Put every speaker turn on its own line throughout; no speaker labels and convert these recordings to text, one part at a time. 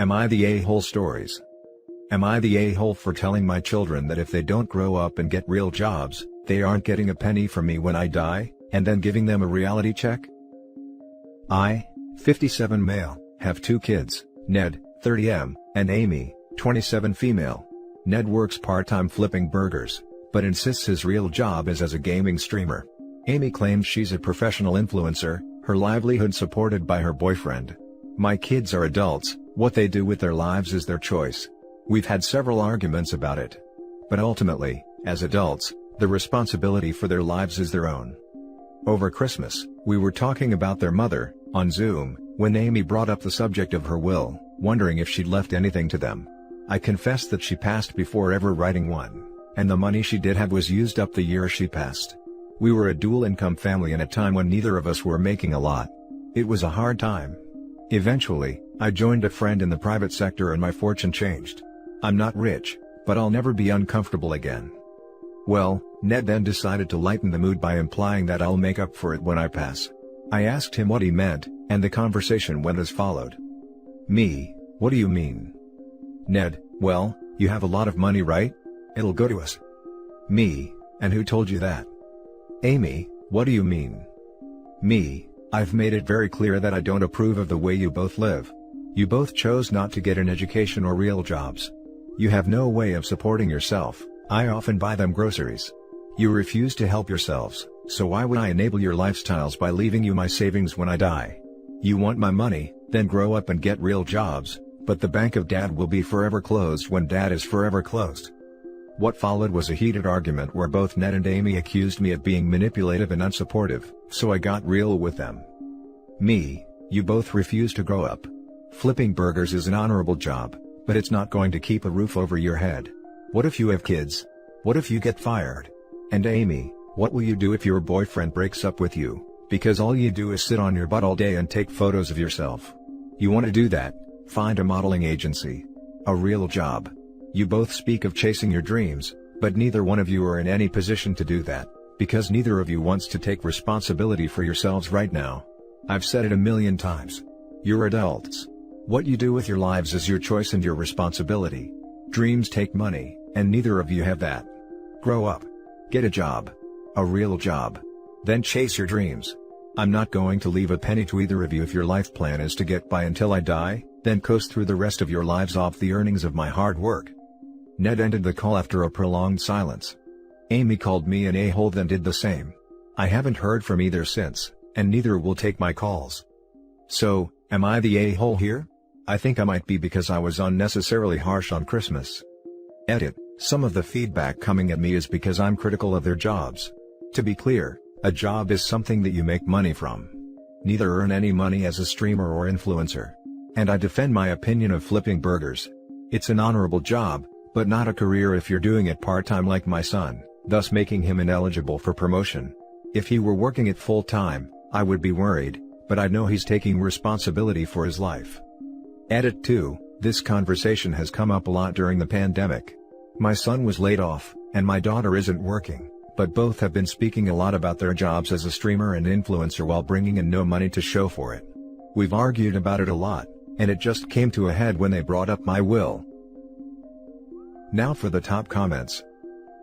Am I the a-hole stories? Am I the a-hole for telling my children that if they don't grow up and get real jobs, they aren't getting a penny from me when I die, and then giving them a reality check? I, 57 male, have 2 kids, Ned, 30M, and Amy, 27 female. Ned works part-time flipping burgers, but insists his real job is as a gaming streamer. Amy claims she's a professional influencer, her livelihood supported by her boyfriend. My kids are adults, what they do with their lives is their choice. We've had several arguments about it. But ultimately, as adults, the responsibility for their lives is their own. Over Christmas, we were talking about their mother, on Zoom, when Amy brought up the subject of her will, wondering if she'd left anything to them. I confessed that she passed before ever writing one, and the money she did have was used up the year she passed. We were a dual-income family in a time when neither of us were making a lot. It was a hard time. Eventually, I joined a friend in the private sector and my fortune changed. I'm not rich, but I'll never be uncomfortable again. Well, Ned then decided to lighten the mood by implying that I'll make up for it when I pass. I asked him what he meant, and the conversation went as followed. Me, what do you mean? Ned, well, you have a lot of money, right? It'll go to us. Me, and who told you that? Amy, what do you mean? Me, I've made it very clear that I don't approve of the way you both live. You both chose not to get an education or real jobs. You have no way of supporting yourself. I often buy them groceries. You refuse to help yourselves, so why would I enable your lifestyles by leaving you my savings when I die? You want my money, then grow up and get real jobs, but the bank of dad will be forever closed when dad is forever closed. What followed was a heated argument where both Ned and Amy accused me of being manipulative and unsupportive, so I got real with them. Me, you both refuse to grow up. Flipping burgers is an honorable job, but it's not going to keep a roof over your head. What if you have kids? What if you get fired? And Amy, what will you do if your boyfriend breaks up with you, because all you do is sit on your butt all day and take photos of yourself? You want to do that? Find a modeling agency. A real job. You both speak of chasing your dreams, but neither one of you are in any position to do that, because neither of you wants to take responsibility for yourselves right now. I've said it a million times. You're adults. What you do with your lives is your choice and your responsibility. Dreams take money, and neither of you have that. Grow up. Get a job. A real job. Then chase your dreams. I'm not going to leave a penny to either of you if your life plan is to get by until I die, then coast through the rest of your lives off the earnings of my hard work. Ned ended the call after a prolonged silence. Amy called me an a-hole then did the same. I haven't heard from either since, and neither will take my calls. So, am I the a-hole here? I think I might be because I was unnecessarily harsh on Christmas. Edit, some of the feedback coming at me is because I'm critical of their jobs. To be clear, a job is something that you make money from. Neither earn any money as a streamer or influencer. And I defend my opinion of flipping burgers. It's an honorable job, but not a career if you're doing it part-time like my son, thus making him ineligible for promotion. If he were working it full-time, I would be worried, but I know he's taking responsibility for his life. Edit 2, this conversation has come up a lot during the pandemic. My son was laid off, and my daughter isn't working, but both have been speaking a lot about their jobs as a streamer and influencer while bringing in no money to show for it. We've argued about it a lot, and it just came to a head when they brought up my will. Now for the top comments.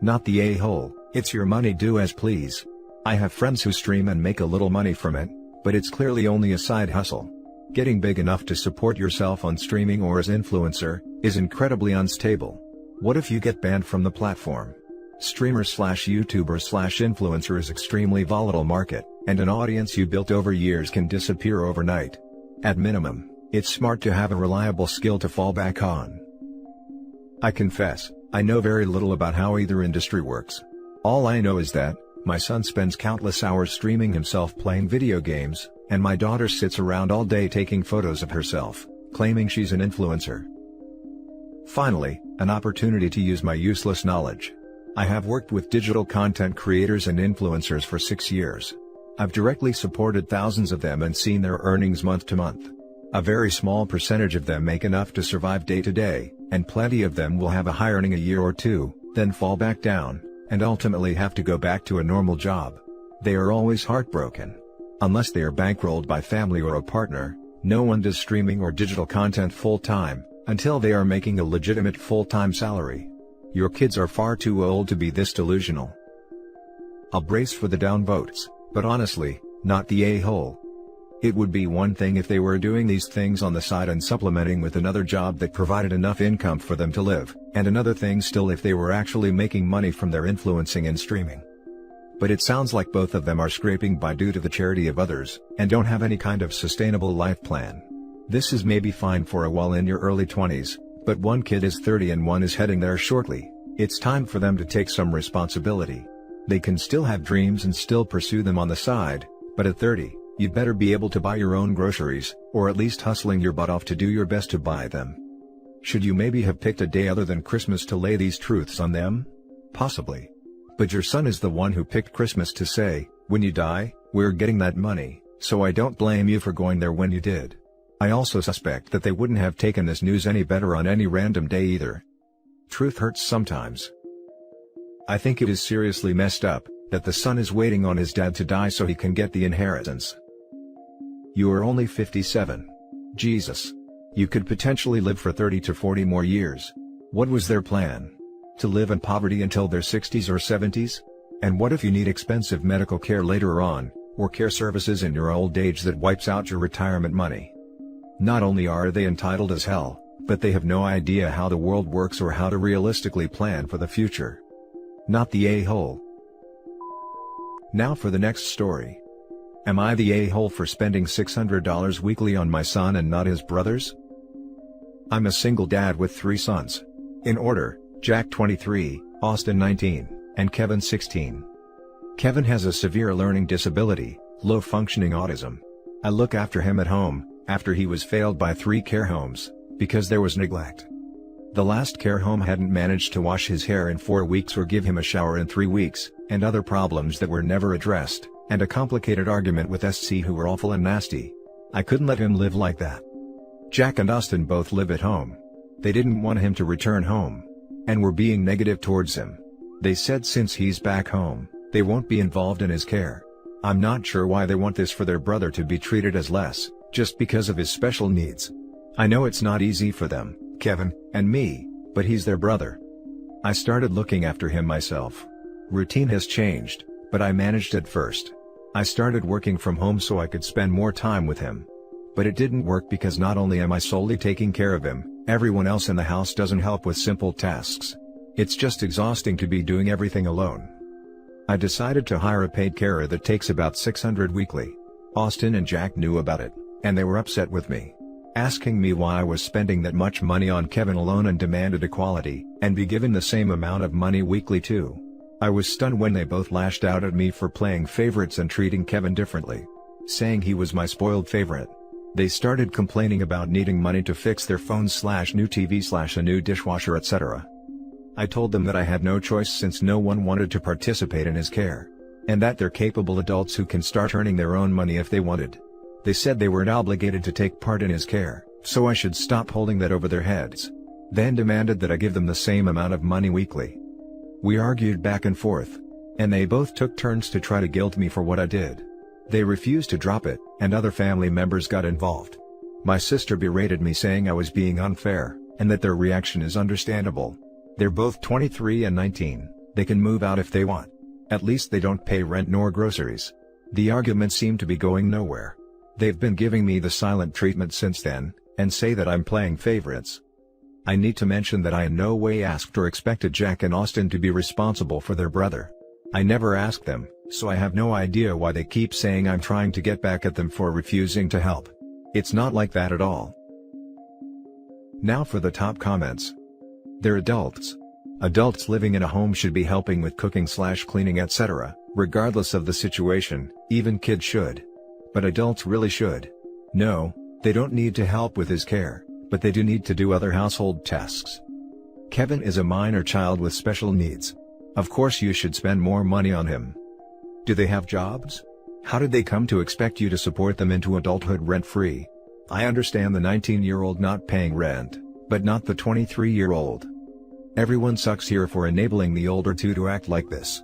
Not the a-hole, it's your money, do as please. I have friends who stream and make a little money from it, but it's clearly only a side hustle. Getting big enough to support yourself on streaming or as influencer is incredibly unstable. What if you get banned from the platform? Streamer/YouTuber/influencer is extremely volatile market, and an audience you built over years can disappear overnight. At minimum, it's smart to have a reliable skill to fall back on. I confess, I know very little about how either industry works. All I know is that, my son spends countless hours streaming himself playing video games, and my daughter sits around all day taking photos of herself, claiming she's an influencer. Finally, an opportunity to use my useless knowledge. I have worked with digital content creators and influencers for 6 years. I've directly supported thousands of them and seen their earnings month to month. A very small percentage of them make enough to survive day to day, and plenty of them will have a high earning a year or two, then fall back down, and ultimately have to go back to a normal job. They are always heartbroken. Unless they are bankrolled by family or a partner, No one does streaming or digital content full-time, until they are making a legitimate full-time salary. Your kids are far too old to be this delusional. I'll brace for the downvotes, but honestly, not the a-hole. It would be one thing if they were doing these things on the side and supplementing with another job that provided enough income for them to live, and another thing still if they were actually making money from their influencing and streaming. But it sounds like both of them are scraping by due to the charity of others, and don't have any kind of sustainable life plan. This is maybe fine for a while in your early 20s, but one kid is 30 and one is heading there shortly. It's time for them to take some responsibility. They can still have dreams and still pursue them on the side, but at 30, you'd better be able to buy your own groceries, or at least hustling your butt off to do your best to buy them. Should you maybe have picked a day other than Christmas to lay these truths on them? Possibly. But your son is the one who picked Christmas to say, when you die, we're getting that money, so I don't blame you for going there when you did. I also suspect that they wouldn't have taken this news any better on any random day either. Truth hurts sometimes. I think it is seriously messed up that the son is waiting on his dad to die so he can get the inheritance. You are only 57. Jesus. You could potentially live for 30 to 40 more years. What was their plan? To live in poverty until their 60s or 70s? And what if you need expensive medical care later on, or care services in your old age that wipes out your retirement money? Not only are they entitled as hell, but they have no idea how the world works or how to realistically plan for the future. Not the a-hole. Now for the next story. Am I the a-hole for spending $600 weekly on my son and not his brothers? I'm a single dad with 3 sons. In order, Jack 23, Austin 19, and Kevin 16. Kevin has a severe learning disability, low-functioning autism. I look after him at home, after he was failed by 3 care homes, because there was neglect. The last care home hadn't managed to wash his hair in 4 weeks or give him a shower in 3 weeks, and other problems that were never addressed, and a complicated argument with SC who were awful and nasty. I couldn't let him live like that. Jack and Austin both live at home. They didn't want him to return home, and were being negative towards him. They said since he's back home, they won't be involved in his care. I'm not sure why they want this for their brother to be treated as less, just because of his special needs. I know it's not easy for them, Kevin, and me, but he's their brother. I started looking after him myself. Routine has changed, but I managed at first. I started working from home so I could spend more time with him. But it didn't work because not only am I solely taking care of him, everyone else in the house doesn't help with simple tasks. It's just exhausting to be doing everything alone. I decided to hire a paid carer that takes about $600 weekly. Austin and Jack knew about it, and they were upset with me, asking me why I was spending that much money on Kevin alone and demanded equality, and be given the same amount of money weekly too. I was stunned when they both lashed out at me for playing favorites and treating Kevin differently, saying he was my spoiled favorite. They started complaining about needing money to fix their phones / new TV / a new dishwasher etc. I told them that I had no choice since no one wanted to participate in his care, and that they're capable adults who can start earning their own money if they wanted. They said they weren't obligated to take part in his care, so I should stop holding that over their heads. Then demanded that I give them the same amount of money weekly. We argued back and forth, and they both took turns to try to guilt me for what I did. They refused to drop it, and other family members got involved. My sister berated me saying I was being unfair, and that their reaction is understandable. They're both 23 and 19, they can move out if they want. At least they don't pay rent nor groceries. The argument seemed to be going nowhere. They've been giving me the silent treatment since then, and say that I'm playing favorites. I need to mention that I in no way asked or expected Jack and Austin to be responsible for their brother. I never asked them, so I have no idea why they keep saying I'm trying to get back at them for refusing to help. It's not like that at all. Now for the top comments. They're adults. Adults living in a home should be helping with cooking / cleaning etc., regardless of the situation, even kids should. But adults really should. No, they don't need to help with his care, but they do need to do other household tasks. Kevin is a minor child with special needs. Of course you should spend more money on him. Do they have jobs? How did they come to expect you to support them into adulthood rent-free? I understand the 19-year-old not paying rent, but not the 23-year-old. Everyone sucks here for enabling the older two to act like this.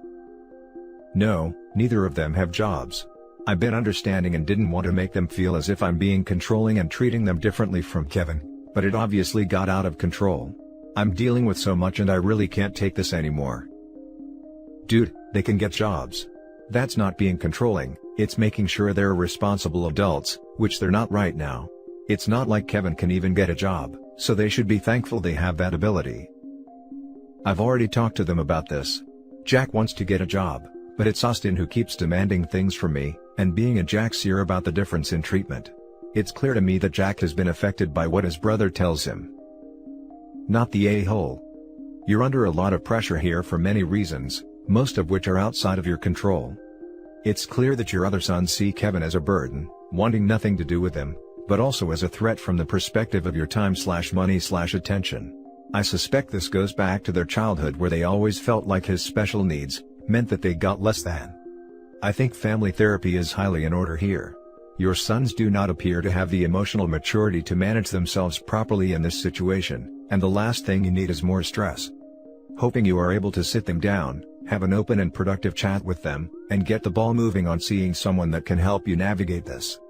No, neither of them have jobs. I've been understanding and didn't want to make them feel as if I'm being controlling and treating them differently from Kevin, but it obviously got out of control. I'm dealing with so much and I really can't take this anymore. Dude, they can get jobs. That's not being controlling, it's making sure they're responsible adults, which they're not right now. It's not like Kevin can even get a job, so they should be thankful they have that ability. I've already talked to them about this. Jack wants to get a job, but it's Austin who keeps demanding things from me, and being a Jack's ear about the difference in treatment. It's clear to me that Jack has been affected by what his brother tells him. Not the a-hole. You're under a lot of pressure here for many reasons, most of which are outside of your control. It's clear that your other sons see Kevin as a burden, wanting nothing to do with him, but also as a threat from the perspective of your time/money/attention. I suspect this goes back to their childhood where they always felt like his special needs meant that they got less than. I think family therapy is highly in order here. Your sons do not appear to have the emotional maturity to manage themselves properly in this situation, and the last thing you need is more stress. Hoping you are able to sit them down, have an open and productive chat with them, and get the ball moving on seeing someone that can help you navigate this.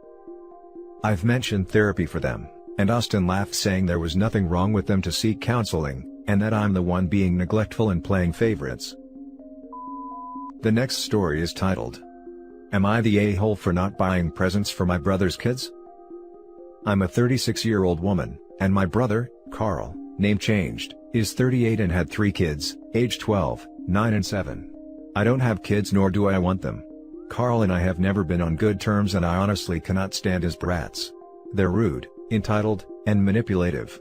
I've mentioned therapy for them, and Austin laughed saying there was nothing wrong with them to seek counseling, and that I'm the one being neglectful and playing favorites. The next story is titled, "Am I the a-hole for not buying presents for my brother's kids?" I'm a 36-year-old woman, and my brother, Carl, name changed, is 38 and had 3 kids, age 12, 9 and 7. I don't have kids nor do I want them. Carl and I have never been on good terms and I honestly cannot stand his brats. They're rude, entitled, and manipulative.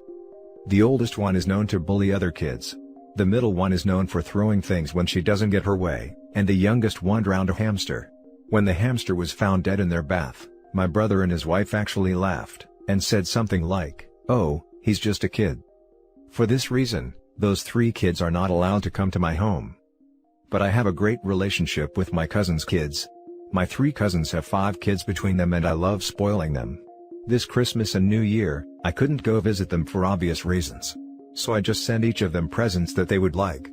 The oldest one is known to bully other kids. The middle one is known for throwing things when she doesn't get her way, and the youngest one drowned a hamster. When the hamster was found dead in their bath, my brother and his wife actually laughed, and said something like, "Oh, he's just a kid." For this reason, those 3 kids are not allowed to come to my home. But I have a great relationship with my cousin's kids. My 3 cousins have 5 kids between them and I love spoiling them. This Christmas and New Year, I couldn't go visit them for obvious reasons. So I just send each of them presents that they would like.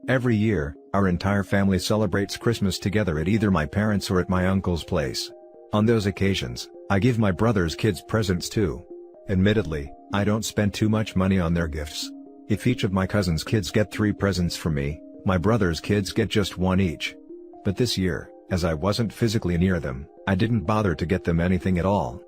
Every year, our entire family celebrates Christmas together at either my parents' or at my uncle's place. On those occasions, I give my brother's kids presents too. Admittedly, I don't spend too much money on their gifts. If each of my cousin's kids get 3 presents from me, my brother's kids get just 1 each. But this year, as I wasn't physically near them, I didn't bother to get them anything at all.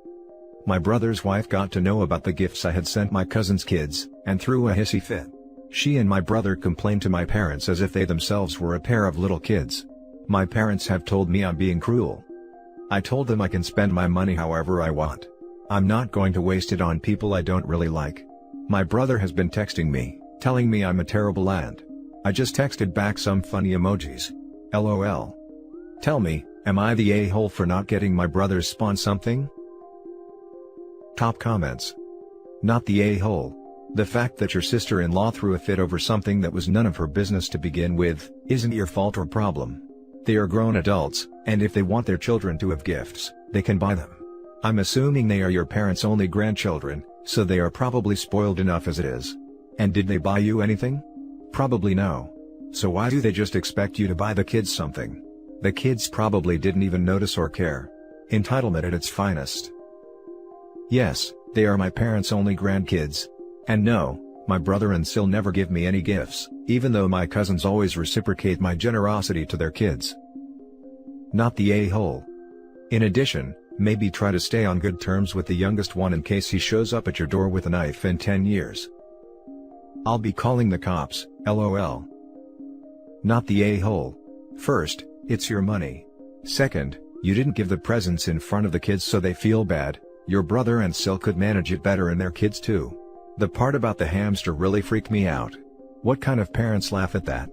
My brother's wife got to know about the gifts I had sent my cousin's kids, and threw a hissy fit. She and my brother complained to my parents as if they themselves were a pair of little kids. My parents have told me I'm being cruel. I told them I can spend my money however I want. I'm not going to waste it on people I don't really like. My brother has been texting me, telling me I'm a terrible aunt. I just texted back some funny emojis. LOL. Tell me, am I the a-hole for not getting my brother's spawn something? Top comments. Not the a-hole. The fact that your sister-in-law threw a fit over something that was none of her business to begin with, isn't your fault or problem. They are grown adults, and if they want their children to have gifts, they can buy them. I'm assuming they are your parents' only grandchildren, so they are probably spoiled enough as it is. And did they buy you anything? Probably no. So why do they just expect you to buy the kids something? The kids probably didn't even notice or care. Entitlement at its finest. Yes, they are my parents' only grandkids. And no, my brother and Sil never give me any gifts, even though my cousins always reciprocate my generosity to their kids. Not the a-hole. In addition, maybe try to stay on good terms with the youngest one in case he shows up at your door with a knife in 10 years. I'll be calling the cops, LOL. Not the a-hole. First, it's your money. Second, you didn't give the presents in front of the kids so they feel bad. Your brother and Sil could manage it better and their kids too. The part about the hamster really freaked me out. What kind of parents laugh at that?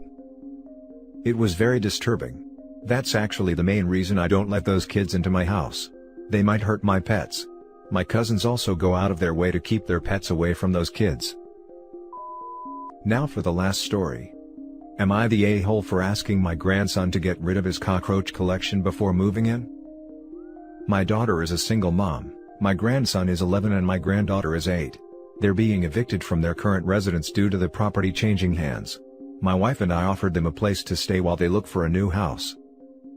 It was very disturbing. That's actually the main reason I don't let those kids into my house. They might hurt my pets. My cousins also go out of their way to keep their pets away from those kids. Now for the last story. Am I the a-hole for asking my grandson to get rid of his cockroach collection before moving in? My daughter is a single mom, my grandson is 11 and my granddaughter is 8. They're being evicted from their current residence due to the property changing hands. My wife and I offered them a place to stay while they look for a new house.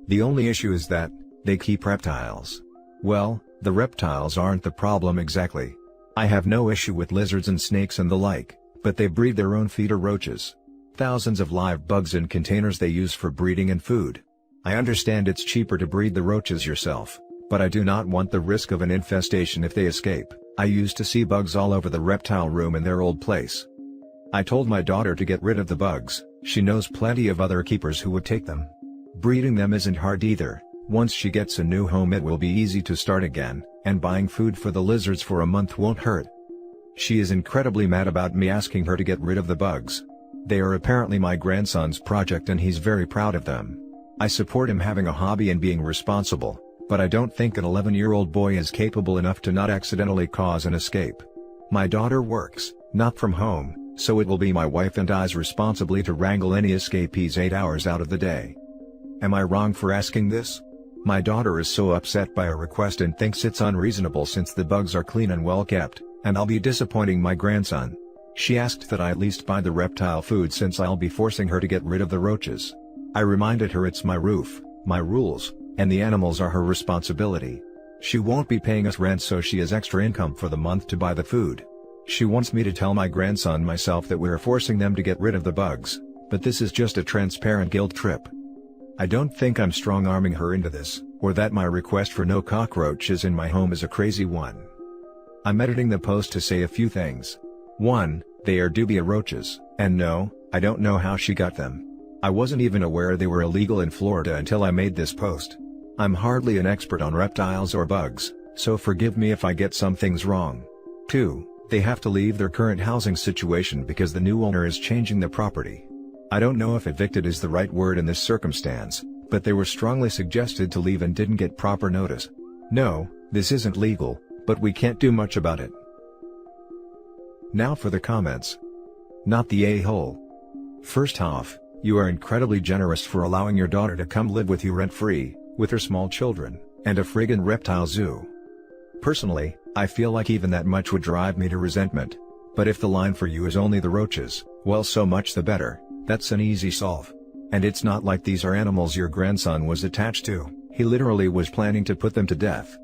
The only issue is that, They keep reptiles. Well, the reptiles aren't the problem exactly. I have no issue with lizards and snakes and the like, but they breed their own feeder roaches. Thousands of live bugs in containers they use for breeding and food. I understand it's cheaper to breed the roaches yourself, but I do not want the risk of an infestation if they escape. I used to see bugs all over the reptile room in their old place. I told my daughter to get rid of the bugs. She knows plenty of other keepers who would take them. Breeding them isn't hard either. Once she gets a new home it will be easy to start again, and buying food for the lizards for a month won't hurt. She is incredibly mad about me asking her to get rid of the bugs. They are apparently my grandson's project and he's very proud of them. I support him having a hobby and being responsible, but I don't think an 11-year-old boy is capable enough to not accidentally cause an escape. My daughter works, not from home, so it will be my wife and I's responsibility to wrangle any escapees 8 hours out of the day. Am I wrong for asking this? My daughter is so upset by a request and thinks it's unreasonable since the bugs are clean and well kept, and I'll be disappointing my grandson. She asked that I at least buy the reptile food since I'll be forcing her to get rid of the roaches. I reminded her it's my roof, my rules, and the animals are her responsibility. She won't be paying us rent so she has extra income for the month to buy the food. She wants me to tell my grandson myself that we're forcing them to get rid of the bugs, but this is just a transparent guilt trip. I don't think I'm strong-arming her into this, or that my request for no cockroaches in my home is a crazy one. I'm editing the post to say a few things. 1. They are dubia roaches, and no, I don't know how she got them. I wasn't even aware they were illegal in Florida until I made this post. I'm hardly an expert on reptiles or bugs, so forgive me if I get some things wrong. 2. They have to leave their current housing situation because the new owner is changing the property. I don't know if evicted is the right word in this circumstance, but they were strongly suggested to leave and didn't get proper notice. No, this isn't legal, but we can't do much about it. Now for the comments. Not the a-hole. First off, you are incredibly generous for allowing your daughter to come live with you rent-free, with her small children, and a friggin' reptile zoo. Personally, I feel like even that much would drive me to resentment. But if the line for you is only the roaches, well, so much the better. That's an easy solve. And it's not like these are animals your grandson was attached to, he literally was planning to put them to death.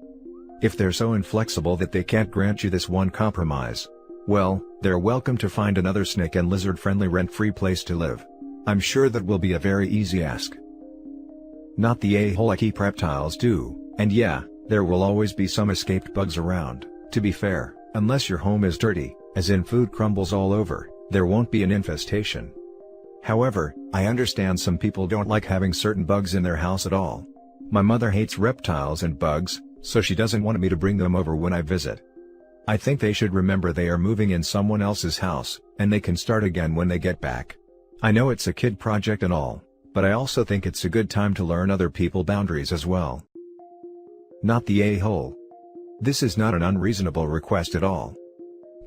If they're so inflexible that they can't grant you this one compromise, well, they're welcome to find another snake and lizard-friendly rent-free place to live. I'm sure that will be a very easy ask. Not the a-hole. I keep reptiles too, and yeah, there will always be some escaped bugs around. To be fair, unless your home is dirty, as in food crumbles all over, there won't be an infestation. However, I understand some people don't like having certain bugs in their house at all. My mother hates reptiles and bugs, so she doesn't want me to bring them over when I visit. I think they should remember they are moving in someone else's house, and they can start again when they get back. I know it's a kid project and all, but I also think it's a good time to learn other people's boundaries as well. Not the a-hole. This is not an unreasonable request at all.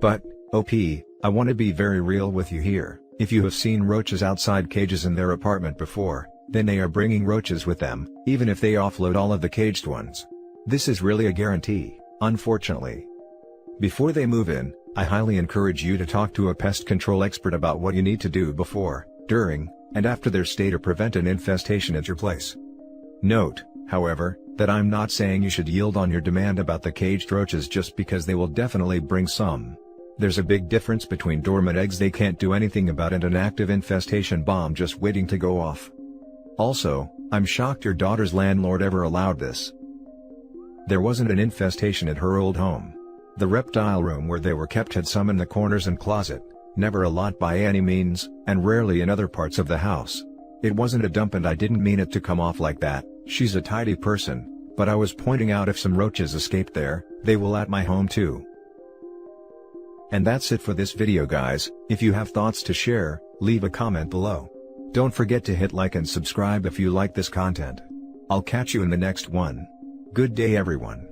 But, OP, I want to be very real with you here. If you have seen roaches outside cages in their apartment before, then they are bringing roaches with them, even if they offload all of the caged ones. This is really a guarantee, unfortunately. Before they move in, I highly encourage you to talk to a pest control expert about what you need to do before, during, and after their stay to prevent an infestation at your place. Note, however, that I'm not saying you should yield on your demand about the caged roaches just because they will definitely bring some. There's a big difference between dormant eggs they can't do anything about and an active infestation bomb just waiting to go off. Also, I'm shocked your daughter's landlord ever allowed this. There wasn't an infestation at her old home. The reptile room where they were kept had some in the corners and closet, never a lot by any means, and rarely in other parts of the house. It wasn't a dump and I didn't mean it to come off like that. She's a tidy person, but I was pointing out if some roaches escaped there, they will at my home too. And that's it for this video guys. If you have thoughts to share, leave a comment below. Don't forget to hit like and subscribe if you like this content. I'll catch you in the next one. Good day everyone.